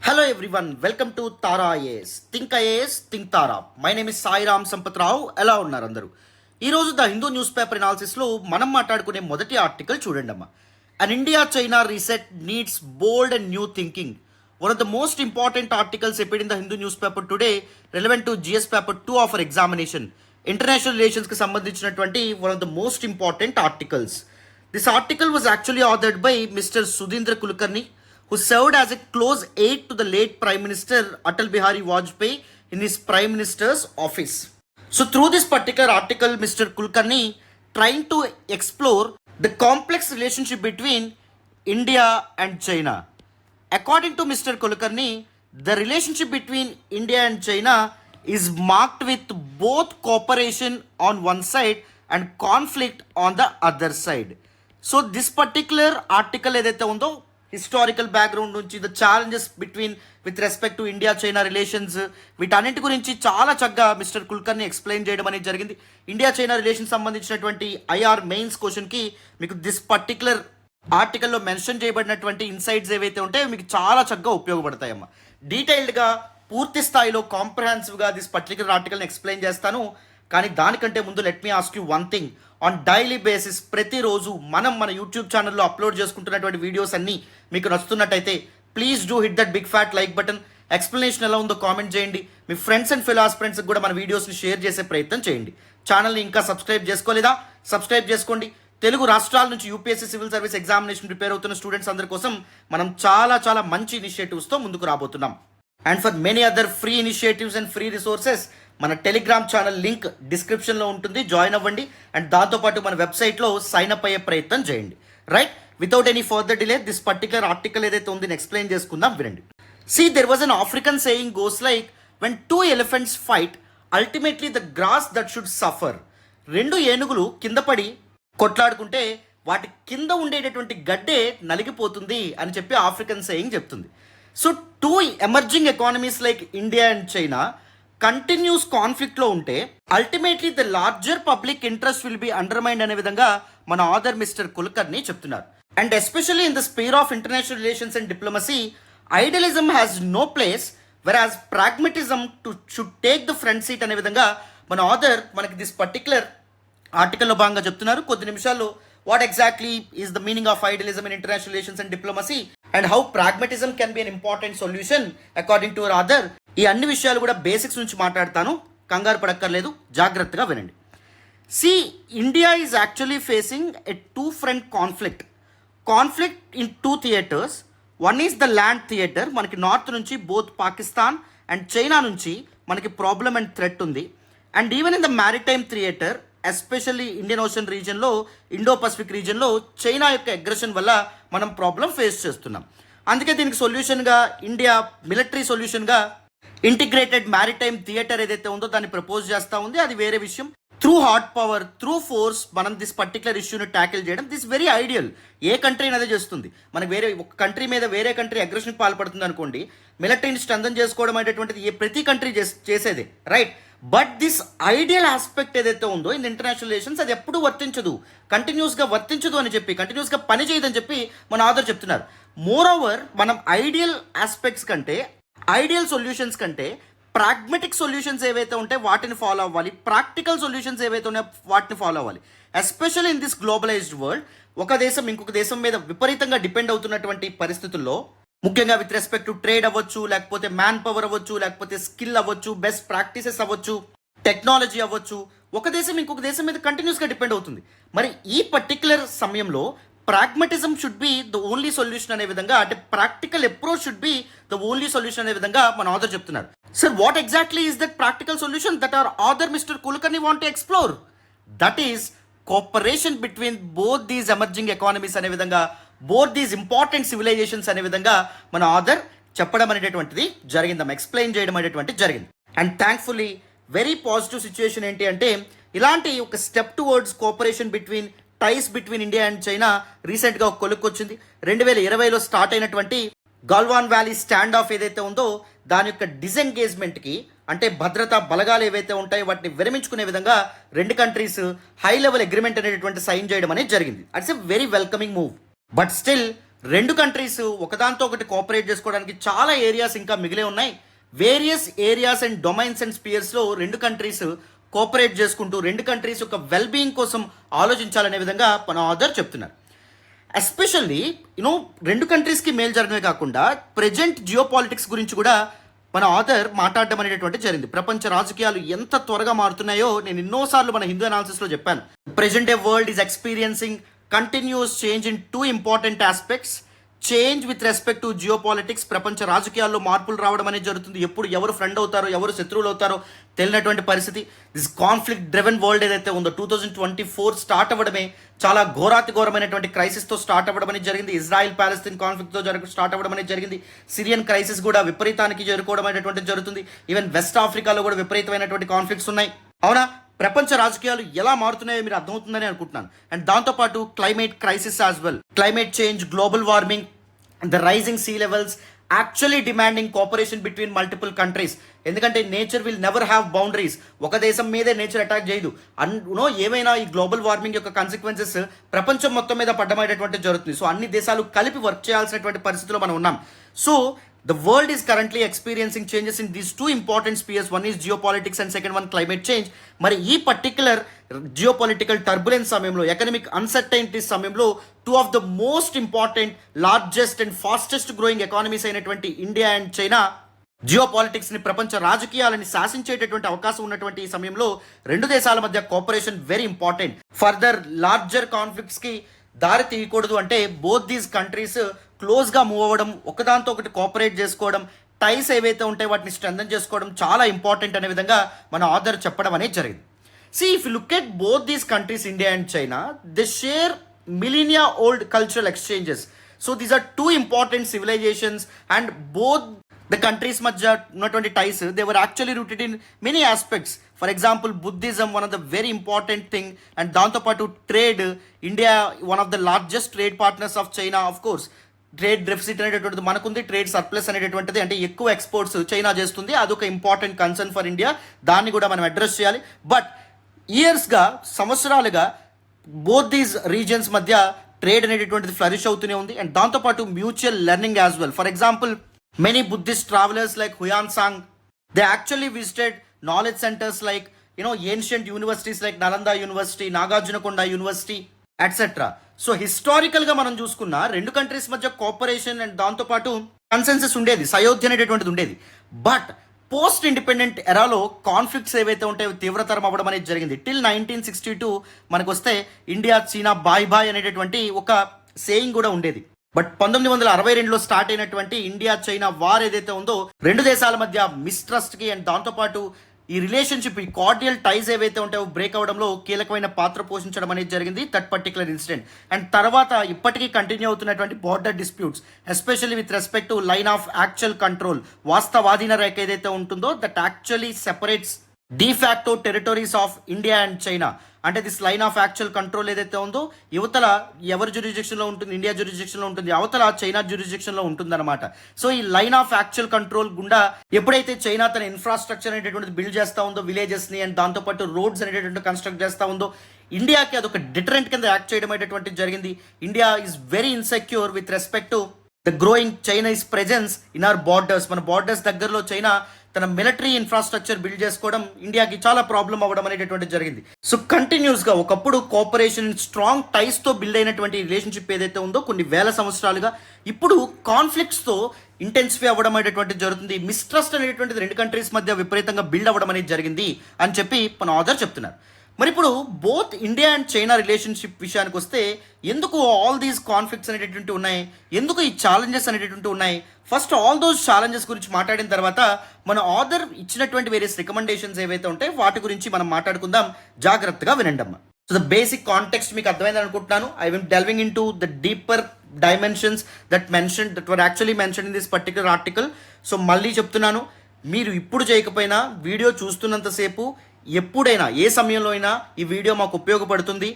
Hello everyone, welcome to Tara IAS. Think IAS, think Tara. My name is Sai Ram Sampatrao. ఎలా ఉన్నారు అందరూ? ఈరోజు the Hindu news paper అనాలిసిస్లో మనం మాట్లాడుకునే మొదటి ఆర్టికల్ చూడండి అమ్మా. An India-China reset needs bold and new thinking. One of the most important articles appeared in the Hindu newspaper today, relevant to GS paper 2 of our examination. International relations కి సంబంధించినటువంటి one of the most important articles. This article was actually authored by Mr. Sudhindra Kulkarni, who served as a close aide to the late Prime Minister Atal Bihari Vajpayee in his Prime Minister's office. So through this particular article, Mr. Kulkarni trying to explore the complex relationship between India and China. According to Mr. Kulkarni, the relationship between India and China is marked with both cooperation on one side and conflict on the other side. So this particular article ఏదైతే ఉందో historical background నుంచి the challenges between with respect to India China relations వీటన్నిటి గురించి చాలా చక్కగా mister Kulkarni explain చేయడం అనేది జరిగింది. ఇండియా చైనా రిలేషన్ సంబంధించినటువంటి ఐఆర్ మెయిన్స్ క్వశ్చన్కి మీకు దిస్ పర్టికులర్ ఆర్టికల్లో మెన్షన్ చేయబడినటువంటి ఇన్సైట్స్ ఏవైతే ఉంటాయో మీకు చాలా చక్కగా ఉపయోగపడతాయమ్మా. డీటెయిల్డ్గా పూర్తి స్థాయిలో కాంప్రహెన్సివ్గా దిస్ పర్టికులర్ ఆర్టికల్ని ఎక్స్ప్లెయిన్ చేస్తాను. కానీ దానికంటే ముందు let me ask you one thing. On daily basis ప్రతిరోజు మన యూట్యూబ్ ఛానల్లో అప్లోడ్ చేసుకుంటున్నటువంటి వీడియోస్ అన్నీ మీకు నచ్చుతున్నట్టయితే please do hit that big fat like button. Explanation ఎలా ఉందో కామెంట్ చేయండి. మీ ఫ్రెండ్స్ అండ్ ఫెలో ఆస్పిరెంట్స్కి కూడా మన వీడియోస్ని షేర్ చేసే ప్రయత్నం చేయండి. ఛానల్ని ఇంకా సబ్స్క్రైబ్ చేసుకోలేదా? సబ్స్క్రైబ్ చేసుకోండి. తెలుగు రాష్ట్రాల నుంచి UPSC civil service examination prepare అవుతున్న స్టూడెంట్స్ అందరి కోసం మనం చాలా మంచి ఇనిషియేటివ్స్తో ముందుకు రాబోతున్నాం. And for many other free initiatives and free resources మన టెలిగ్రామ్ ఛానల్ లింక్ డిస్క్రిప్షన్లో ఉంటుంది, జాయిన్ అవ్వండి. అండ్ దాంతోపాటు మన వెబ్సైట్లో సైన్ అప్ అయ్యే ప్రయత్నం చేయండి. Right, without any further delay this particular article ఏదైతే ఉందో ఎక్స్ప్లెయిన్ చేసుకుందాం, వినండి. See, there was an African saying goes like, when two elephants fight, ultimately the grass that should suffer. రెండు ఏనుగులు కింద పడి కొట్లాడుకుంటే వాటి కింద ఉండేటటువంటి గడ్డే నలిగిపోతుంది అని చెప్పి ఆఫ్రికన్ సేయింగ్ చెప్తుంది. So two emerging economies like India and China continues కాన్ఫ్లిక్ట్లో ఉంటే ultimately the larger public interest will be undermined అనే విధంగా మన ఆథర్ మిస్టర్ కుల్కర్ని చెప్తున్నారు. And especially in the sphere of international relations and diplomacy, idealism has no place whereas pragmatism should take the front seat అనే విధంగా మన author మనకి this particular ఆర్టికల్లో భాగంగా చెప్తున్నారు. కొద్ది నిమిషాల్లో what exactly is the meaning of idealism in international relations and diplomacy and how pragmatism can be an important solution according to author. ఈ అన్ని విషయాలు కూడా బేసిక్స్ నుంచి మాట్లాడతాను, కంగారు పడక్కర్లేదు, జాగ్రత్తగా వినండి. See, India is actually facing a two front conflict in two theatres. One is the land theatre, మనకి నార్త్ నుంచి బోత్ పాకిస్తాన్ అండ్ చైనా నుంచి మనకి ప్రాబ్లమ్ అండ్ థ్రెట్ ఉంది. And even in the maritime theatre, especially Indian Ocean రీజియన్లో, Indo Pacific రీజియన్లో China యొక్క aggression వల్ల మనం ప్రాబ్లం ఫేస్ చేస్తున్నాం. అందుకే దీనికి సొల్యూషన్గా ఇండియా మిలిటరీ సొల్యూషన్గా ఇంటిగ్రేటెడ్ మ్యారిటైమ్ థియేటర్ ఏదైతే ఉందో దాన్ని ప్రపోజ్ చేస్తూ ఉంది. అది వేరే విషయం. Through hot power, through force మనం దిస్ పర్టికులర్ ఇష్యూని ట్యాకిల్ చేయడం this very ideal. A country అదే చేస్తుంది. మనకి వేరే ఒక కంట్రీ మీద వేరే కంట్రీ అగ్రెషన్కి పాల్పడుతుంది అనుకోండి, మిలిటరీని స్ట్రెంథన్ చేసుకోవడం అనేటటువంటిది ప్రతి కంట్రీ చేసేదే, right? But this ideal aspect ఏదైతే ఉందో ఇన్ ఇంటర్నేషనల్ రిలేషన్స్ అది ఎప్పుడూ కంటిన్యూస్గా వర్తించదు అని చెప్పి, కంటిన్యూస్గా పని చేయదని చెప్పి మన ఆథర్ చెప్తున్నారు. మోర్ ఓవర్ మనం ఐడియల్ ఆస్పెక్ట్స్ కంటే, ఐడియల్ సొల్యూషన్స్ కంటే ప్రాగ్మెటిక్ సొల్యూషన్స్ ఏవైతే ఉంటాయి వాటిని ఫాలో అవ్వాలి, ప్రాక్టికల్ సొల్యూషన్స్ ఏవైతే ఉన్నాయో వాటిని ఫాలో అవ్వాలి. Especially in this globalised world, ఒక దేశం ఇంకొక దేశం మీద విపరీతంగా డిపెండ్ అవుతున్నటువంటి పరిస్థితుల్లో, ముఖ్యంగా విత్ రెస్పెక్ట్ టు ట్రేడ్ అవ్వచ్చు, లేకపోతే మ్యాన్ పవర్ అవ్వచ్చు, లేకపోతే స్కిల్ అవ్వచ్చు, బెస్ట్ ప్రాక్టీసెస్ అవ్వచ్చు, టెక్నాలజీ అవ్వచ్చు, ఒక దేశం ఇంకొక దేశం మీద కంటిన్యూస్గా డిపెండ్ అవుతుంది. మరి ఈ పర్టికులర్ సమయంలో pragmatism should be the only solution అనే విధంగా, అంటే practical approach should be the only solution అనే విధంగా మన ఆథర్ చెప్తున్నారు. Sir, what exactly is that practical solution that our author mister Kulkarni want to explore? That is cooperation between both these emerging economies అనే విధంగా, both these important civilisations అనే విధంగా మన author చెప్పడం అనేటటువంటిది జరిగిందమ్మా, ఎక్స్ప్లెయిన్ చేయడం అనేటువంటిది జరిగింది. And thankfully very positive situation ఏంటి అంటే, ఇలాంటి ఒక step towards cooperation ties between India and China రీసెంట్గా ఒక కొలుక్కు వచ్చింది. 2020లో స్టార్ట్ అయినటువంటి గల్వాన్ వ్యాలీ స్టాండ్ ఆఫ్ ఏదైతే ఉందో దాని యొక్క డిసెంగేజ్మెంట్కి, అంటే భద్రతా బలగాలు ఏవైతే ఉంటాయో వాటిని విరమించుకునే విధంగా రెండు కంట్రీస్ హై లెవెల్ అగ్రిమెంట్ అనేటువంటి సైన్ చేయడం అనేది జరిగింది. It's a very welcoming move. But still రెండు కంట్రీస్ ఒకదాంతో ఒకటి కోఆపరేట్ చేసుకోవడానికి చాలా ఏరియాస్ ఇంకా మిగిలే ఉన్నాయి. Various areas and domains and స్పియర్స్లో రెండు కంట్రీస్ కోఆపరేట్ చేసుకుంటూ రెండు కంట్రీస్ యొక్క వెల్ బీయింగ్ కోసం ఆలోచించాలనే విధంగా మన ఆథర్ చెప్తున్నారు. ఎస్పెషల్లీ రెండు కంట్రీస్కి మేలు జరగడమే కాకుండా ప్రజెంట్ జియో పాలిటిక్స్ గురించి కూడా మన ఆథర్ మాట్లాడడం అనేటటువంటి జరిగింది. ప్రపంచ రాజకీయాలు ఎంత త్వరగా మారుతున్నాయో నేను ఎన్నోసార్లు మన హిందూ అనాలిసిస్లో చెప్పాను. Present day world is experiencing continuous change in two important aspects. Change with respect to geo politics, ప్రపంచ రాజకీయాల్లో మార్పులు రావడం అనేది జరుగుతుంది. ఎప్పుడు ఎవరు ఫ్రెండ్ అవుతారో ఎవరు శత్రువులు అవుతారో తెలియనటువంటి పరిస్థితి. దిస్ కాన్ఫ్లిక్ట్ డ్రివెన్ వరల్డ్ ఏదైతే ఉందో 2024 స్టార్ట్ అవ్వడమే చాలా ఘోరాతిఘోరమైనటువంటి క్రైసిస్తో స్టార్ట్ అవ్వడం అనేది జరిగింది. ఇజ్రాయిల్ పాలస్తీన్ కాన్ఫ్లిక్ట్తో స్టార్ట్ అవ్వడం అనేది జరిగింది. సిరియన్ క్రైసిస్ కూడా విపరీతానికి చేరుకోవడం అనేటువంటిది జరుగుతుంది. ఈవెన్ వెస్ట్ ఆఫ్రికాలో కూడా విపరీతమైనటువంటి కాన్ఫ్లిక్ట్స్ ఉన్నాయి. అవునా, ప్రపంచ రాజకీయాలు ఎలా మారుతున్నాయో మీరు అర్థమవుతుందని అనుకుంటున్నాను. అండ్ దాంతోపాటు climate crisis as well, climate change, global warming, the rising sea levels actually demanding cooperation between multiple countries. ఎందుకంటే nature will never have boundaries. ఒక దేశం మీదే నేచర్ అటాక్ చేయదు. ఏమైనా ఈ గ్లోబల్ వార్మింగ్ యొక్క కాన్సిక్వెన్సెస్ ప్రపంచం మొత్తం మీద పడ్డమనేటువంటి జరుగుతుంది. సో అన్ని దేశాలు కలిపి వర్క్ చేయాల్సినటువంటి పరిస్థితిలో మనం ఉన్నాం. So the world is currently experiencing changes in these two important spheres. One is geopolitics and second one climate change. మరి ఈ పర్టిక్యులర్ జియోపాలిటికల్ టర్బులెన్స్ సమయంలో, ఎకనామిక్ అన్సర్టైనిటీస్ సమయంలో two of the most important, largest and fastest growing economies అయినటువంటి India and China జియోపాలిటిక్స్ని, ప్రపంచ రాజకీయాలని శాసించేటటువంటి అవకాశం ఉన్నటువంటి ఈ సమయంలో రెండు దేశాల మధ్య cooperation very important. Further larger కాన్ఫ్లిక్ట్స్కి దారి తీయకూడదు అంటే బోత్ దీస్ కంట్రీస్ క్లోజ్గా మూవ్ అవ్వడం, ఒకదాంతో ఒకటి కోఆపరేట్ చేసుకోవడం, టైస్ ఏవైతే ఉంటాయో వాటిని స్ట్రెంథన్ చేసుకోవడం చాలా ఇంపార్టెంట్ అనే విధంగా మన ఆథర్ చెప్పడం అనేది జరిగింది. If you look at both these countries, India and China, they share millennia old cultural exchanges. So these are two important civilisations and both the countries మధ్య ఉన్నటువంటి ties they were actually rooted in many aspects. For example Buddhism one of the very important thing. And దాంతోపాటు trade, India one of the largest trade partners of China. Of course trade deficit అనేటటువంటిది మనకుంది, trade surplus అనేటటువంటిది, అంటే ఎక్కువ exports China చేస్తుంది. అదొక important concern for India. దాన్ని కూడా మనం అడ్రస్ చేయాలి. బట్ ఇయర్స్గా, సంవత్సరాలుగా బోత్ దీస్ రీజన్స్ మధ్య ట్రేడ్ అనేటటువంటిది ఫ్లరిష్ అవుతూనే ఉంది. అండ్ దాంతోపాటు mutual learning as well. For example many Buddhist travelers like Huyan Sang, they actually visited knowledge centers like ancient universities like Nalanda University, Nagarjunakonda University, etc. So హిస్టారికల్గా మనం చూసుకున్న రెండు countries మధ్య cooperation and దాంతోపాటు consensus ఉండేది, సయోధ్య అనేటటువంటిది ఉండేది. బట్ పోస్ట్ ఇండిపెండెంట్ ఎరాలో కాన్ఫ్లిక్ట్స్ ఏవైతే ఉంటాయో తీవ్రతరం అవ్వడం అనేది జరిగింది. టిల్ 1962 మనకు వస్తే ఇండియా చైనా బాయ్ బాయ్ అనేటటువంటి ఒక సేయింగ్ కూడా ఉండేది. బట్ 1962లో స్టార్ట్ అయినటువంటి ఇండియా చైనా వార్ ఏదైతే ఉందో రెండు దేశాల మధ్య మిస్ట్రస్ట్కి అండ్ దాంతోపాటు ఈ రిలేషన్షిప్, ఈ కార్డియల్ టైస్ ఏవైతే ఉంటాయో బ్రేక్ అవడంలో కీలకమైన పాత్ర పోషించడం అనేది జరిగింది దట్ పర్టికులర్ ఇన్సిడెంట్. అండ్ తర్వాత ఇప్పటికీ కంటిన్యూ అవుతున్నటువంటి border disputes, especially with respect to line of actual control, వాస్తవాధీన రేఖ ఏదైతే ఉంటుందో that actually separates de facto territories of India and China. అంటే this line of actual control ఏదైతే ఉందో యువతల ఎవరి జ్యూరిస్డిక్షన్లో ఉంటుంది, ఇండియా జ్యూరిస్డిక్షన్లో ఉంటుంది, అవతల చైనా జ్యూరిస్డిక్షన్లో ఉంటుందన్నమాట. సో ఈ లైన్ ఆఫ్ యాక్చువల్ కంట్రోల్ గుండా ఎప్పుడైతే చైనా తన ఇన్ఫ్రాస్ట్రక్చర్ అనేటటువంటిది బిల్డ్ చేస్తూ ఉందో, విలేజెస్ని అండ్ దాంతోపాటు రోడ్స్ అనేటటువంటి కన్స్ట్రక్ట్ చేస్తూ ఉందో, ఇండియాకి అదొక డిటరెంట్ కింద యాక్ట్ చేయడం అనేటువంటిది జరిగింది. India is very insecure with respect to the growing Chinese presence in our borders. మన బార్డర్స్ దగ్గరలో చైనా తన మిలిటరీ ఇన్ఫ్రాస్ట్రక్చర్ బిల్డ్ చేసుకోవడం ఇండియాకి చాలా ప్రాబ్లం అవ్వడం అనేటటువంటిది జరిగింది. సో కంటిన్యూస్గా ఒకప్పుడు కోఆపరేషన్, స్ట్రాంగ్ టైస్తో బిల్డ్ అయినటువంటి రిలేషన్షిప్ ఏదైతే ఉందో కొన్ని వేల సంవత్సరాలుగా ఇప్పుడు కాన్ఫ్లిక్ట్స్తో ఇంటెన్సిఫై అవ్వడం అనేటువంటిది జరుగుతుంది. మిస్ట్రస్ట్ అనేటువంటిది రెండు కంట్రీస్ మధ్య విపరీతంగా బిల్డ్ అవ్వడం అనేది జరిగింది అని చెప్పి మన ఆథర్ చెప్తున్నారు. మరి ఇప్పుడు both India and China relationship విషయానికి వస్తే ఎందుకు ఆల్ దీస్ కాన్ఫ్లిక్ట్స్ అనేటటువంటి ఉన్నాయి, ఎందుకు ఈ ఛాలెంజెస్ అనేటటువంటి ఉన్నాయి? ఫస్ట్ ఆల్ దోస్ ఛాలెంజెస్ గురించి మాట్లాడిన తర్వాత మన ఆథర్ ఇచ్చినటువంటి వేరియస్ రికమెండేషన్స్ ఏవైతే ఉంటాయి వాటి గురించి మనం మాట్లాడుకుందాం. జాగ్రత్తగా వినండమ్మ. సో ద బేసిక్ కాంటెక్స్ట్ మీకు అర్థమైందని అనుకుంటున్నాను. I will delving into the deeper dimensions that were actually mention in this particular article. So మళ్ళీ చెప్తున్నాను, మీరు ఇప్పుడు చేయకపోయినా వీడియో చూస్తున్నంతసేపు ఎప్పుడైనా ఏ సమయంలో అయినా ఈ వీడియో మాకు ఉపయోగపడుతుంది.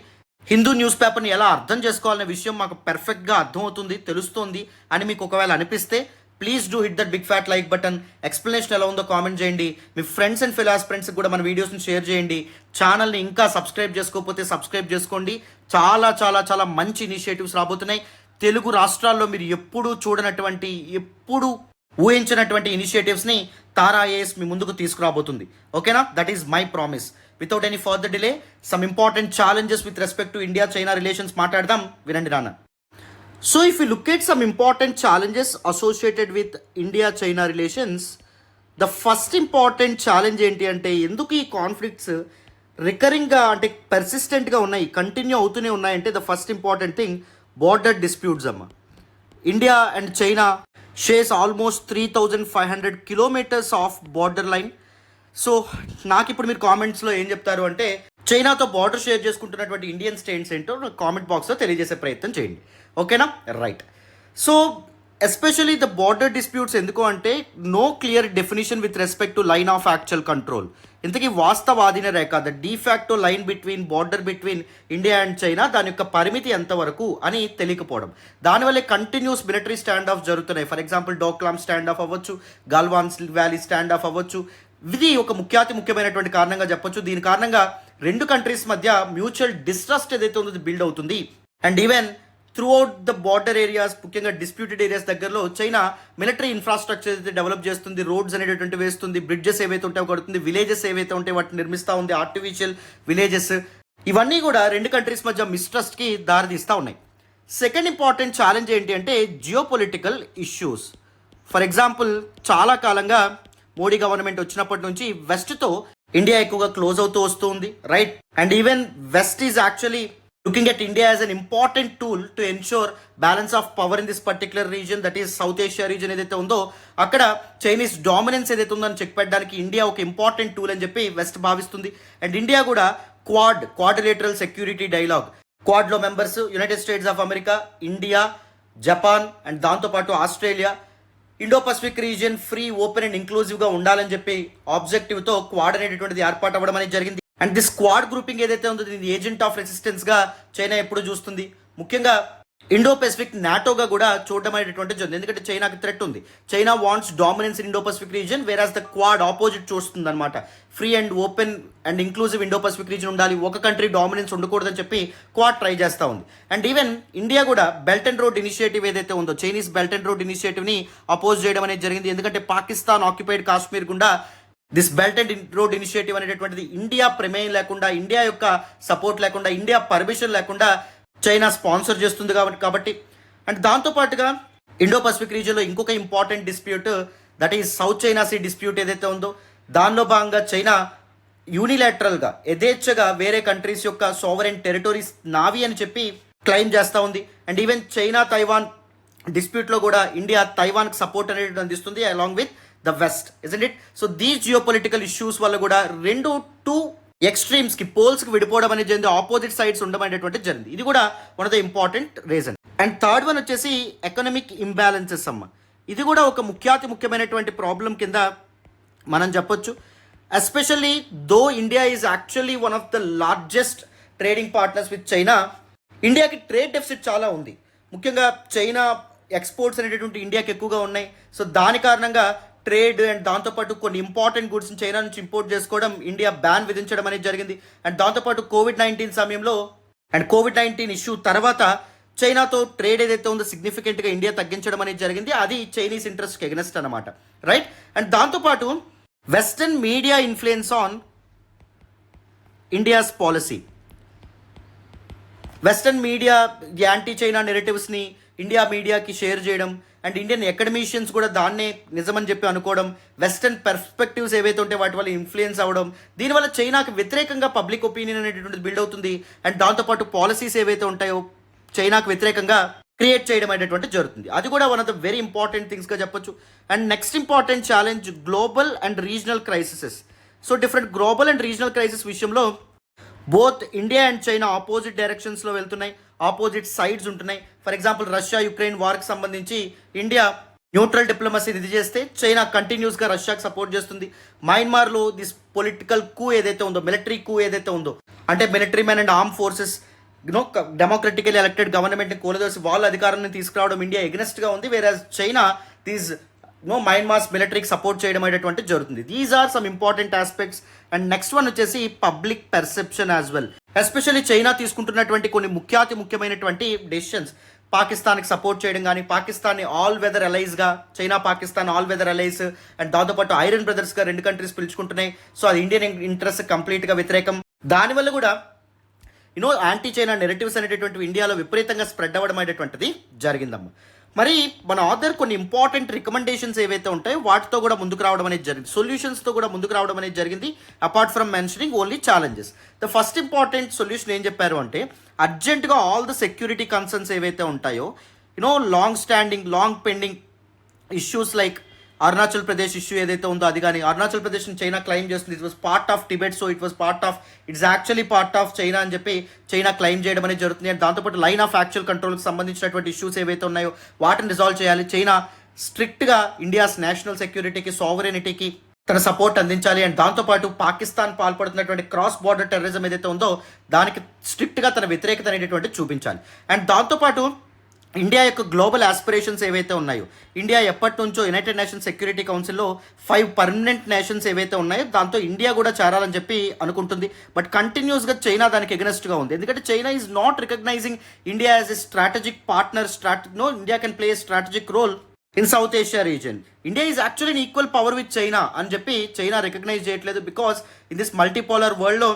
హిందూ న్యూస్ పేపర్ని ఎలా అర్థం చేసుకోవాలనే విషయం మాకు పర్ఫెక్ట్గా అర్థమవుతుంది, తెలుస్తుంది అని మీకు ఒకవేళ అనిపిస్తే please do hit that big fat like button. Explanation ఎలా ఉందో కామెంట్ చేయండి. మీ ఫ్రెండ్స్ అండ్ ఫెలో ఆస్పిరెంట్స్కి కూడా మన వీడియోస్ని షేర్ చేయండి. ఛానల్ని ఇంకా సబ్స్క్రైబ్ చేసుకోకపోతే సబ్స్క్రైబ్ చేసుకోండి. చాలా చాలా చాలా మంచి ఇనిషియేటివ్స్ రాబోతున్నాయి. తెలుగు రాష్ట్రాల్లో మీరు ఎప్పుడు చూడనటువంటి, ఎప్పుడు ఊహించినటువంటి ఇనిషియేటివ్స్ని తారా ఐఏఎస్ మీ ముందుకు తీసుకురాబోతుంది. ఓకేనా? That is my promise. Without any further delay, some important challenges with respect to India China relations మాట్లాడదాం. వినండి నాన్న. So if you look at some important challenges associated with India China relations, the first important challenge ఏంటి అంటే, ఎందుకు ఈ conflicts రికరింగ్గా అంటే పెర్సిస్టెంట్గా ఉన్నాయి, continue అవుతూనే ఉన్నాయంటే the first important thing border disputes అమ్మ. India and China shares almost 3,500 kilometres of border line. So నాకు ఇప్పుడు మీరు కామెంట్స్లో ఏం చెప్తారు అంటే, చైనాతో బార్డర్ షేర్ చేసుకుంటున్నటువంటి ఇండియన్ స్టేట్స్ ఏంటో కామెంట్ బాక్స్లో తెలియజేసే ప్రయత్నం చేయండి. ఓకేనా? Right. So especially the border disputes ఎందుకు అంటే, no clear definition with respect to line of actual control. ఇంతకీ వాస్తవాధీన రేఖ, the de facto line between border between India and China, దాని యొక్క పరిమితి ఎంతవరకు అని తెలియకపోవడం. దానివల్లే కంటిన్యూస్ మిలిటరీ స్టాండ్ ఆఫ్ జరుగుతున్నాయి. For example Doklam stand of అవ్వచ్చు, గల్వాన్ వ్యాలీ స్టాండ్ ఆఫ్ అవ్వచ్చు. ఇది ఒక ముఖ్యమైనటువంటి కారణంగా చెప్పొచ్చు. దీని కారణంగా రెండు కంట్రీస్ మధ్య మ్యూచువల్ డిస్ట్రస్ట్ ఏదైతే ఉందో బిల్డ్ అవుతుంది. And even throughout the border areas, ముఖ్యంగా డిస్ప్యూటెడ్ ఏరియాస్ దగ్గరలో చైనా మిలిటరీ ఇన్ఫ్రాస్ట్రక్చర్ అయితే డెవలప్ చేస్తుంది, రోడ్స్ అనేటువంటి వేస్తుంది, బ్రిడ్జెస్ ఏవైతే ఉంటాయో కడుతుంది, విలేజెస్ ఏవైతే ఉంటాయో వాటిని నిర్మిస్తూ ఉంది, ఆర్టిఫిషియల్ విలేజెస్. ఇవన్నీ కూడా రెండు కంట్రీస్ మధ్య మిస్ట్రస్ట్కి దారితీస్తూ ఉన్నాయి. సెకండ్ ఇంపార్టెంట్ ఛాలెంజ్ ఏంటి అంటే geo political issues. For example, చాలా కాలంగా మోడీ గవర్నమెంట్ వచ్చినప్పటి నుంచి వెస్ట్తో ఇండియా ఎక్కువగా క్లోజ్ అవుతూ వస్తుంది, right? And even west is actually looking at India as an important tool to ensure balance of power in this particular region, that is South Asia region ఏదైతే ఉందో అక్కడ చైనీస్ డామినెన్స్ ఏదైతే ఉందో అని check పెట్టడానికి India ఒక important tool అని చెప్పి వెస్ట్ భావిస్తుంది. అండ్ ఇండియా కూడా క్వాడ్రిలేటరల్ సెక్యూరిటీ డైలాగ్, క్వాడ్లో members United States of America, India, Japan and దాంతోపాటు Australia, Indo Pacific region free, open and ఇంక్లూజివ్గా ఉండాలని చెప్పి ఆబ్జెక్టివ్తో క్వాడ్ అనేటటువంటిది ఏర్పాటు అవ్వడం అనేది జరిగింది. అండ్ ది స్క్వాడ్ గ్రూపింగ్ ఏదైతే ఉందో దీన్ని ఏజెంట్ ఆఫ్ రెసిస్టెన్స్గా చైనా ఎప్పుడు చూస్తుంది. ముఖ్యంగా ఇండో పెసిఫిక్ నాటోగా కూడా చూడడం అనేటువంటి జరిగింది. ఎందుకంటే చైనాకి థ్రెట్ ఉంది. China wants dominance in Indo Pacific region, వేరాస్ the quad opposite చూస్తుంది అనమాట. Free and open and inclusive Indo Pacific region ఉండాలి, ఒక కంట్రీ డామినెన్స్ ఉండకూడదని చెప్పి క్వాడ్ ట్రై చేస్తూ ఉంది. అండ్ ఈవెన్ ఇండియా కూడా బెల్ట్ అండ్ రోడ్ ఇనిషియేటివ్ ఏదైతే ఉందో, చైనీస్ బెల్ట్ అండ్ రోడ్ ఇనిషియేటివ్ని అపోజ్ చేయడం అనేది జరిగింది. ఎందుకంటే పాకిస్తాన్ ఆక్యుపైడ్ కాశ్మీర్ గుండా this Belt and Road Initiative అనేటటువంటిది ఇండియా ప్రమేయం లేకుండా, ఇండియా యొక్క సపోర్ట్ లేకుండా, ఇండియా పర్మిషన్ లేకుండా చైనా స్పాన్సర్ చేస్తుంది కాబట్టి. అండ్ దాంతోపాటుగా ఇండో పసిఫిక్ రీజియన్లో ఇంకొక important dispute, that is South China Sea dispute ఏదైతే ఉందో దానిలో భాగంగా చైనా యూనిలాటరల్గా యథేచ్ఛగా వేరే కంట్రీస్ యొక్క సోవరెన్ టెరిటరీస్ నావి అని చెప్పి క్లెయిమ్ చేస్తూ ఉంది. అండ్ ఈవెన్ చైనా తైవాన్ డిస్ప్యూట్లో కూడా ఇండియా తైవాన్కి సపోర్ట్ అనేది అందిస్తుంది along with the west, isn't it? So these geo political issues వల్ల కూడా టూ ఎక్స్ట్రీమ్స్కి, పోల్స్కి విడిపోవడం అనేది జరిగింది, ఆపోజిట్ సైడ్స్ ఉండడం అనేటువంటిది జరిగింది. ఇది కూడా one of the important reason. And third one వచ్చేసి ఎకనామిక్ ఇంబ్యాలెన్సెస్ అమ్మ. ఇది కూడా ఒక ముఖ్యమైనటువంటి ప్రాబ్లం కింద మనం చెప్పొచ్చు. Especially though India is actually one of the largest trading partners with China, ఇండియాకి ట్రేడ్ డెఫిసిట్ చాలా ఉంది. ముఖ్యంగా చైనా ఎక్స్పోర్ట్స్ అనేటటువంటి ఇండియాకి ఎక్కువగా ఉన్నాయి. సో దాని కారణంగా ట్రేడ్ అండ్ దాంతోపాటు కొన్ని ఇంపార్టెంట్ గుడ్స్ని చైనా నుంచి ఇంపోర్ట్ చేసుకోవడం, ఇండియా బ్యాన్ విధించడం అనేది జరిగింది. అండ్ దాంతోపాటు కోవిడ్-19 సమయంలో అండ్ కోవిడ్-19 ఇష్యూ తర్వాత చైనాతో ట్రేడ్ ఏదైతే ఉందో సిగ్నిఫికెంట్గా ఇండియా తగ్గించడం అనేది జరిగింది. అది చైనీస్ ఇంట్రెస్ట్కి ఎగనెస్ట్ అనమాట, రైట్? అండ్ దాంతోపాటు western media influence on India's policy, western media anti China నెరేటివ్స్ని ఇండియా మీడియాకి షేర్ చేయడం, అండ్ ఇండియన్ అకాడమీషియన్స్ కూడా దాన్నే నిజమని చెప్పి అనుకోవడం, వెస్టర్న్ పర్స్పెక్టివ్స్ ఏవైతే ఉంటే వాటి వల్ల ఇన్ఫ్లుయెన్స్ అవ్వడం, దీనివల్ల చైనాకి వ్యతిరేకంగా పబ్లిక్ ఒపీనియన్ అనేటువంటిది బిల్డ్ అవుతుంది. అండ్ దాంతోపాటు పాలసీస్ ఏవైతే ఉంటాయో చైనాకు వ్యతిరేకంగా క్రియేట్ చేయడం అనేటువంటి జరుగుతుంది. అది కూడా one of the very important థింగ్స్గా చెప్పొచ్చు. And next important challenge global and regional crises. So different global and regional crisis విషయంలో both India and China opposite డైరెక్షన్స్లో వెళ్తున్నాయి, ఆపోజిట్ సైడ్స్ ఉంటున్నాయి. ఫర్ ఎగ్జాంపుల్ రష్యా యుక్రెయిన్ వార్కి సంబంధించి ఇండియా న్యూట్రల్ డిప్లొమసీ ఇది చేస్తే చైనా కంటిన్యూస్గా రష్యాకి సపోర్ట్ చేస్తుంది. మయన్మార్లో దిస్ పొలిటికల్ కూ ఏదైతే ఉందో, మిలిటరీ కూ ఏదైతే ఉందో, అంటే military man and arm forces democratically elected గవర్నమెంట్ని కూలదోసి వాళ్ళ అధికారాన్ని తీసుకురావడం ఇండియా ఎగ్నెస్ట్గా ఉంది. వేరాజ్ చైనా దీస్ మయన్మార్స్ మిలిటరీకి సపోర్ట్ చేయడం అనేటువంటి జరుగుతుంది. These are some important aspects. And next one వచ్చేసి public perception as well. Especially China తీసుకుంటున్నటువంటి కొన్ని ముఖ్యమైనటువంటి డెసిషన్స్ పాకిస్తాన్కి సపోర్ట్ చేయడం కానీ, పాకిస్తాన్ని ఆల్ వెదర్ అలైజ్గా, China Pakistan all weather allies and దాంతోపాటు ఐరన్ బ్రదర్స్గా రెండు కంట్రీస్ పిలుచుకుంటున్నాయి. సో అది ఇండియన్ ఇంట్రెస్ట్ కంప్లీట్గా వ్యతిరేకం. దానివల్ల కూడా యాంటీ చైనా నెరేటివ్స్ అనేటటువంటి ఇండియాలో విపరీతంగా స్ప్రెడ్ అవ్వడం అనేటువంటిది జరిగిందమ్మ. మరి మన ఆథర్ కొన్ని ఇంపార్టెంట్ రికమెండేషన్స్ ఏవైతే ఉంటాయో వాటితో కూడా ముందుకు రావడం అనేది జరిగింది, సొల్యూషన్స్తో కూడా ముందుకు రావడం అనేది జరిగింది, apart from mentioning only challenges. The first important solution ఏం చెప్పారు అంటే, అర్జెంటుగా ఆల్ ద సెక్యూరిటీ కన్సర్న్స్ ఏవైతే ఉంటాయో long standing long pending issues like Arunachal Pradesh issue ఏదైతే ఉందో అది కానీ, అరుణాచల్ ప్రదేశ్ చైనా క్లెయిమ్ చేస్తుంది it was part of Tibet, so it was part of it's actually part of China అని చెప్పి చైనా క్లెయిమ్ చేయడం అనేది జరుగుతుంది. అండ్ దాంతోపాటు లైన్ ఆఫ్ యాక్చువల్ కంట్రోల్కి సంబంధించినటువంటి ఇష్యూస్ ఏవైతే ఉన్నాయో వాటిని రిజాల్వ్ చేయాలి. చైనా స్ట్రిక్ట్గా ఇండియాస్ నేషనల్ సెక్యూరిటీకి, సావరెనిటీకి తన సపోర్ట్ అందించాలి. అండ్ దాంతోపాటు పాకిస్తాన్ పాల్పడుతున్నటువంటి క్రాస్ బార్డర్ టెర్రరిజం ఏదైతే ఉందో దానికి స్ట్రిక్ట్గా తన వ్యతిరేకత అనేటటువంటి చూపించాలి. అండ్ దాంతోపాటు ఇండియా యొక్క గ్లోబల్ ఆస్పిరేషన్స్ ఏవైతే ఉన్నాయో, ఇండియా ఎప్పటి నుంచో యునైటెడ్ నేషన్స్ సెక్యూరిటీ కౌన్సిల్లో 5 పర్మనెంట్ నేషన్స్ ఏవైతే ఉన్నాయో దాంతో ఇండియా కూడా చేరాలని చెప్పి అనుకుంటుంది. బట్ కంటిన్యూస్గా చైనా దానికి ఎగనెస్ట్గా ఉంది. ఎందుకంటే China is not recognising India as a strategic partner. India can play strategic role in South Asia region. India is actually in equal power with China అని చెప్పి చైనా రికగ్నైజ్ చేయట్లేదు. బికాస్ ఇన్ దిస్ మల్టీపోలర్ వరల్డ్లో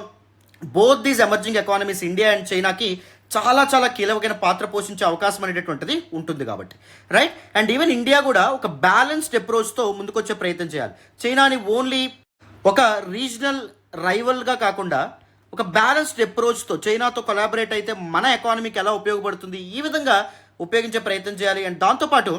both these emerging economies India and చైనాకి చాలా చాలా కీలకమైన పాత్ర పోషించే అవకాశం అనేటటువంటిది ఉంటుంది కాబట్టి, రైట్. అండ్ ఈవెన్ ఇండియా కూడా ఒక బ్యాలెన్స్డ్ అప్రోచ్తో ముందుకొచ్చే ప్రయత్నం చేయాలి. చైనాని ఓన్లీ ఒక రీజనల్ రైవల్గా కాకుండా ఒక బ్యాలెన్స్డ్ అప్రోచ్తో చైనాతో కొలాబరేట్ అయితే మన ఎకానమీకి ఎలా ఉపయోగపడుతుంది, ఈ విధంగా ఉపయోగించే ప్రయత్నం చేయాలి. అండ్ దాంతోపాటు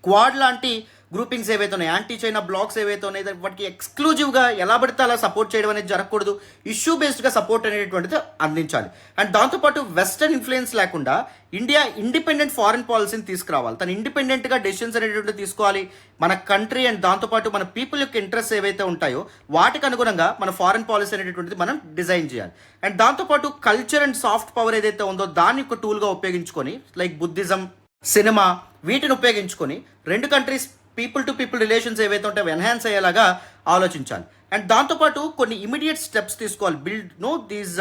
క్వాడ్ లాంటి గ్రూపింగ్స్ ఏవైతే ఉన్నాయి, యాంటీ చైనా బ్లాక్స్ ఏవైతే ఉన్నాయి, వాటికి ఎక్స్క్లూజివ్గా ఎలా పడితే అలా సపోర్ట్ చేయడం అనేది జరగకూడదు. ఇష్యూ బేస్డ్గా సపోర్ట్ అనేటువంటిది అందించాలి. అండ్ దాంతోపాటు వెస్టర్న్ ఇన్ఫ్లుయెన్స్ లేకుండా ఇండియా ఇండిపెండెంట్ ఫారిన్ పాలసీని తీసుకురావాలి. తను ఇండిపెండెంట్గా డెసిషన్స్ అనేటువంటిది తీసుకోవాలి. మన కంట్రీ అండ్ దాంతోపాటు మన పీపుల్ యొక్క ఇంట్రెస్ట్ ఏవైతే ఉంటాయో వాటికి అనుగుణంగా మన ఫారిన్ పాలసీ అనేటువంటిది మనం డిజైన్ చేయాలి. అండ్ దాంతోపాటు కల్చర్ అండ్ సాఫ్ట్ పవర్ ఏదైతే ఉందో దాన్ని ఒక టూల్గా ఉపయోగించుకొని, లైక్ బుద్ధిజం, సినిమా, వీటిని ఉపయోగించుకొని రెండు countries people to people relations ఏవైతే ఉంటాయో ఎన్హాన్స్ అయ్యేలాగా ఆలోచించాలి. అండ్ దాంతోపాటు కొన్ని ఇమీడియట్ స్టెప్స్ తీసుకోవాలి దీస్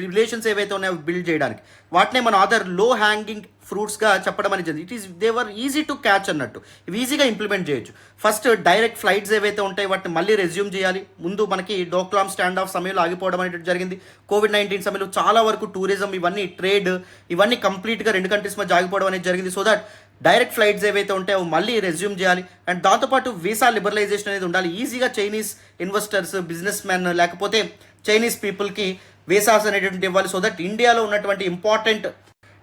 రిలేషన్స్ ఏవైతే ఉన్నాయో బిల్డ్ చేయడానికి. వాటినే మన ఆథర్ లో హ్యాంగింగ్ ఫ్రూట్స్గా చెప్పడం అనేది దేవర్ ఈజీ టు క్యాచ్ అన్నట్టు, ఇవి ఈజీగా ఇంప్లిమెంట్ చేయొచ్చు. ఫస్ట్ డైరెక్ట్ ఫ్లైట్స్ ఏవైతే ఉంటాయో వాటిని మళ్ళీ రెజ్యూమ్ చేయాలి. ముందు మనకి డోక్లాం స్టాండ్ ఆఫ్ సమయంలో ఆగిపోవడం అనేది జరిగింది. కోవిడ్-19 సమయంలో చాలా వరకు టూరిజం ఇవన్నీ ట్రేడ్ ఇవన్నీ కంప్లీట్గా రెండు కంట్రీస్ మధ్య ఆగిపోవడం అనేది జరిగింది. సో దట్ డైరెక్ట్ ఫ్లైట్స్ ఏవైతే ఉంటాయో మళ్ళీ రెజ్యూమ్ చేయాలి. అండ్ దాంతోపాటు వీసా లిబరలైజేషన్ అనేది ఉండాలి. ఈజీగా చైనీస్ ఇన్వెస్టర్స్, బిజినెస్ మెన్ లేకపోతే చైనీస్ పీపుల్కి వీసాస్ అనేటువంటి ఇవ్వాలి. సో దట్ ఇండియాలో ఉన్నటువంటి ఇంపార్టెంట్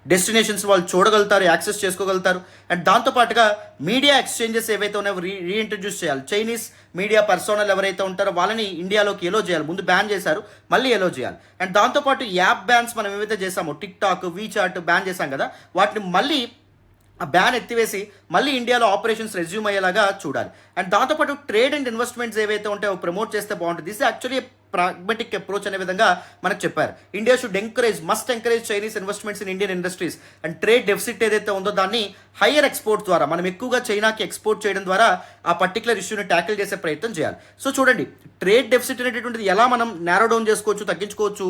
డెస్టినేషన్స్ వాళ్ళు చూడగలుగుతారు, యాక్సెస్ చేసుకోగలుగుతారు. అండ్ దాంతోపాటుగా మీడియా ఎక్స్చేంజెస్ ఏవైతే ఉన్నాయో రీఇంట్రడ్యూస్ చేయాలి. చైనీస్ మీడియా పర్సోనల్ ఎవరైతే ఉంటారో వాళ్ళని ఇండియాలోకి ఎలో చేయాలి. ముందు బ్యాన్ చేశారు, మళ్ళీ ఎలో చేయాలి. అండ్ దాంతోపాటు యాప్ బ్యాన్స్ మనం ఏవైతే చేసామో, టిక్ టాక్, వీచాట్ బ్యాన్ చేశాం కదా, వాటిని మళ్ళీ ఆ బ్యాన్ ఎత్తివేసి మళ్ళీ ఇండియాలో ఆపరేషన్స్ రెజ్యూమ్ అయ్యేలాగా చూడాలి. అండ్ దాంతోపాటు ట్రేడ్ అండ్ ఇన్వెస్ట్మెంట్స్ ఏవైతే ఉంటాయో ప్రమోట్ చేస్తే బాగుంటుంది. దిస్ యాక్చువల్లీ ప్రాగ్మెటిక్ అప్రోచ్ అనే విధంగా మనకు చెప్పారు. India should must encourage Chinese investments in Indian industries. And trade deficit ఏదైతే ఉందో దాన్ని హయ్యర్ ఎక్స్పోర్ట్ ద్వారా, మనం ఎక్కువగా చైనాకి ఎక్స్పోర్ట్ చేయడం ద్వారా ఆ పర్టికులర్ ఇష్యూని ట్యాకిల్ చేసే ప్రయత్నం చేయాలి. సో చూడండి, ట్రేడ్ డెఫిసిట్ అనేటువంటిది ఎలా మనం నేరో డౌన్ చేసుకోవచ్చు, తగ్గించుకోవచ్చు.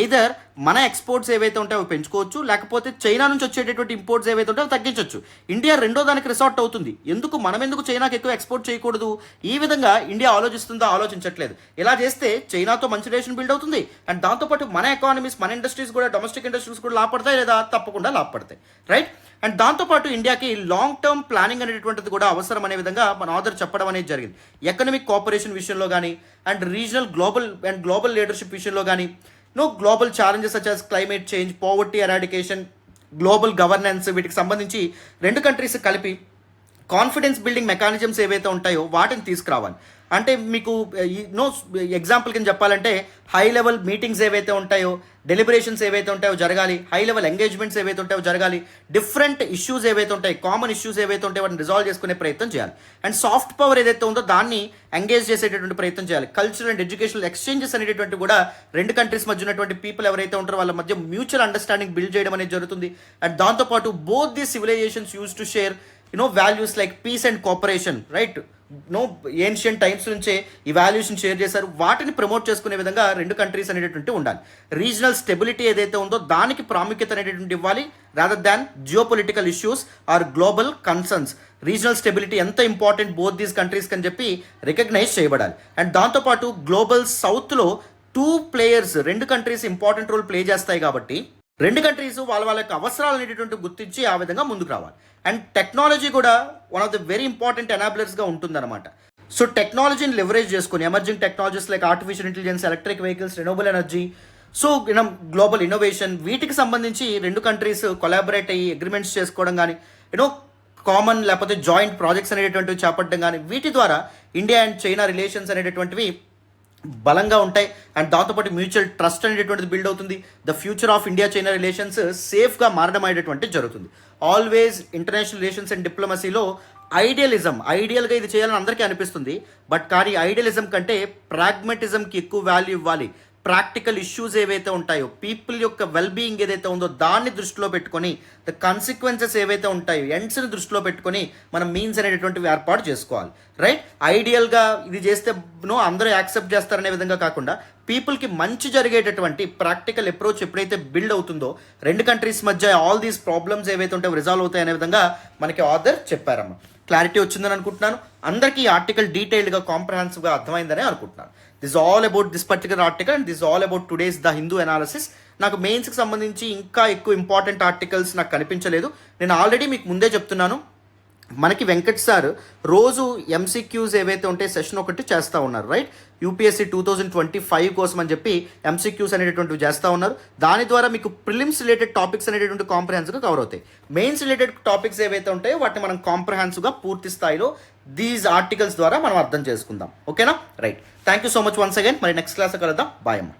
ఎయిదర్ మన ఎక్స్పోర్ట్స్ ఏవైతే ఉంటాయో పెంచుకోవచ్చు, లేకపోతే చైనా నుంచి వచ్చేటటువంటి ఇంపోర్ట్స్ ఏవైతే ఉంటాయో తగ్గించవచ్చు. ఇండియా రెండో దానికి రిసార్ట్ అవుతుంది. మనం ఎందుకు చైనాకి ఎక్కువ ఎక్స్పోర్ట్ చేయకూడదు, ఈ విధంగా ఇండియా ఆలోచిస్తుందో ఆలోచించట్లేదు. ఇలా చేస్తే చైనాతో మంచి రిలేషన్ బిల్డ్ అవుతుంది. అండ్ దాంతోపాటు మన ఎకానమీస్, మన ఇండస్ట్రీస్ కూడా, డొమెస్టిక్ ఇండస్ట్రీస్ కూడా లాభపడతాయి, లేదా తప్పకుండా లాభపడతాయి, రైట్. అండ్ దాంతోపాటు ఇండియాకి లాంగ్ టర్మ్ ప్లానింగ్ అనేటువంటిది కూడా అవసరం అనే విధంగా మన ఆథర్ చెప్పడం అనేది జరిగింది. ఎకనమిక్ కోఆపరేషన్ విషయంలో కానీ, అండ్ రీజనల్ గ్లోబల్ లీడర్షిప్ విషయంలో కానీ, global challenges such as climate change, poverty eradication, global governance, వీటికి సంబంధించి రెండు కంట్రీస్ కలిపి కాన్ఫిడెన్స్ బిల్డింగ్ మెకానిజమ్స్ ఏవైతే ఉంటాయో వాటిని తీసుకురావాలి. అంటే మీకు ఎగ్జాంపుల్ కింద చెప్పాలంటే హై లెవెల్ మీటింగ్స్ ఏవైతే ఉంటాయో, డెలిబరేషన్స్ ఏవైతే ఉంటాయో జరగాలి. హై లెవెల్ ఎంగేజ్మెంట్స్ ఏవైతే ఉంటాయో జరగాలి. డిఫరెంట్ ఇష్యూస్ ఏవైతే ఉంటాయి, కామన్ ఇష్యూస్ ఏవైతే ఉంటాయో వాటిని రిజాల్వ్ చేసుకునే ప్రయత్నం చేయాలి. అండ్ సాఫ్ట్ పవర్ ఏదైతే ఉందో దాన్ని ఎంగేజ్ చేసేటటువంటి ప్రయత్నం చేయాలి. కల్చరల్ అండ్ ఎడ్యుకేషనల్ ఎక్స్చేంజెస్ అనేటటువంటి కూడా రెండు కంట్రీస్ మధ్య ఉన్నటువంటి పీపుల్ ఎవరైతే ఉంటారో వాళ్ళ మధ్య మ్యూచువల్ అండర్స్టాండింగ్ బిల్డ్ చేయడం అనేది జరుగుతుంది. అండ్ దాంతోపాటు both the civilisations use to share values like peace and cooperation, right. No ancient times నుంచే ఈ వాల్యూషన్ షేర్ చేశారు. వాటిని ప్రమోట్ చేసుకునే విధంగా రెండు కంట్రీస్ అనేటటువంటి ఉండాలి. రీజనల్ స్టెబిలిటీ ఏదైతే ఉందో దానికి ప్రాముఖ్యత అనేటటువంటి ఇవ్వాలి, rather than geopolitical issues or global concerns. Regional stability ఎంత ఇంపార్టెంట్ బోత్ దీస్ కంట్రీస్ అని చెప్పి రికగ్నైజ్ చేయబడాలి. అండ్ దాంతోపాటు గ్లోబల్ సౌత్లో 2 players, 2 countries important role play చేస్తాయి కాబట్టి రెండు కంట్రీస్ వాళ్ళ యొక్క అవసరాలు అనేటటువంటి గుర్తించి ఆ విధంగా ముందుకు రావాలి. అండ్ టెక్నాలజీ కూడా one of the very important ఎనాబులర్స్గా ఉంటుందన్నమాట. సో టెక్నాలజీని లెవరేజ్ చేసుకుని emerging technologies like artificial intelligence, electric vehicles, renewable energy, so global innovation, వీటికి సంబంధించి రెండు కంట్రీస్ కొలాబరేట్ అయ్యి అగ్రిమెంట్స్ చేసుకోవడం కానీ, కామన్ లేకపోతే జాయింట్ ప్రాజెక్ట్స్ అనేటటువంటివి చేపట్టడం కానీ, వీటి ద్వారా ఇండియా అండ్ చైనా రిలేషన్స్ అనేటటువంటివి బలంగా ఉంటాయి. అండ్ దాంతోపాటు మ్యూచువల్ ట్రస్ట్ అనేటటువంటిది బిల్డ్ అవుతుంది. The future of India China relations సేఫ్గా మారడం అనేటటువంటిది జరుగుతుంది. ఆల్వేస్ ఇంటర్నేషనల్ రిలేషన్స్ అండ్ డిప్లొమసీలో ఐడియల్గా ఇది చేయాలని అందరికీ అనిపిస్తుంది. బట్ కానీ ఐడియలిజం కంటే ప్రాగ్మటిజంకి ఎక్కువ వాల్యూ ఇవ్వాలి. ప్రాక్టికల్ ఇష్యూస్ ఏవైతే ఉంటాయో, పీపుల్ యొక్క వెల్బీయింగ్ ఏదైతే ఉందో దాన్ని దృష్టిలో పెట్టుకొని, ద కాన్సిక్వెన్సెస్ ఏవైతే ఉంటాయో ఎండ్స్ని దృష్టిలో పెట్టుకొని మనం మీన్స్ అనేటటువంటివి ఏర్పాటు చేసుకోవాలి. రైట్, ఐడియల్గా ఇది చేస్తే అందరూ యాక్సెప్ట్ చేస్తారనే విధంగా కాకుండా పీపుల్కి మంచి జరిగేటటువంటి ప్రాక్టికల్ అప్రోచ్ ఎప్పుడైతే బిల్డ్ అవుతుందో రెండు కంట్రీస్ మధ్య ఆల్ దీస్ ప్రాబ్లమ్స్ ఏవైతే ఉంటాయో రిజాల్వ్ అవుతాయి అనే విధంగా మనకి ఆథర్ చెప్పారమ్మ. క్లారిటీ వచ్చిందని అనుకుంటున్నాను. అందరికీ ఈ ఆర్టికల్ డీటెయిల్డ్గా కాంప్రహెన్సివ్గా అర్థమైందని అనుకుంటున్నాను. This all about this particular article and this all about today's the Hindu analysis. నాకు మెయిన్స్కి సంబంధించి ఇంకా ఎక్కువ ఇంపార్టెంట్ ఆర్టికల్స్ నాకు కనిపించలేదు. నేను ఆల్రెడీ మీకు ముందే చెప్తున్నాను, మనకి వెంకట్ సార్ రోజు ఎంసీక్యూస్ ఏవైతే ఉంటే సెషన్ ఒకటి చేస్తూ ఉన్నారు. రైట్, యూపీఎస్సీ 2025 కోసం అని చెప్పి ఎంసీక్యూస్ అనేటటువంటివి చేస్తూ ఉన్నారు. దాని ద్వారా మీకు ప్రిలిమ్స్ రిలేటెడ్ టాపిక్స్ అనేటటువంటి కాంప్రహెన్సివ్గా కవర్ అవుతాయి. మెయిన్స్ రిలేటెడ్ టాపిక్స్ ఏవైతే ఉంటాయో వాటిని మనం కాంప్రహెన్సివ్గా పూర్తి స్థాయిలో దీస్ ఆర్టికల్స్ ద్వారా మనం అర్థం చేసుకుందాం. ఓకేనా? Right, thank you so much once again. మరి నెక్స్ట్ క్లాస్ కలుద్దాం. బాయ్ అమ్మ.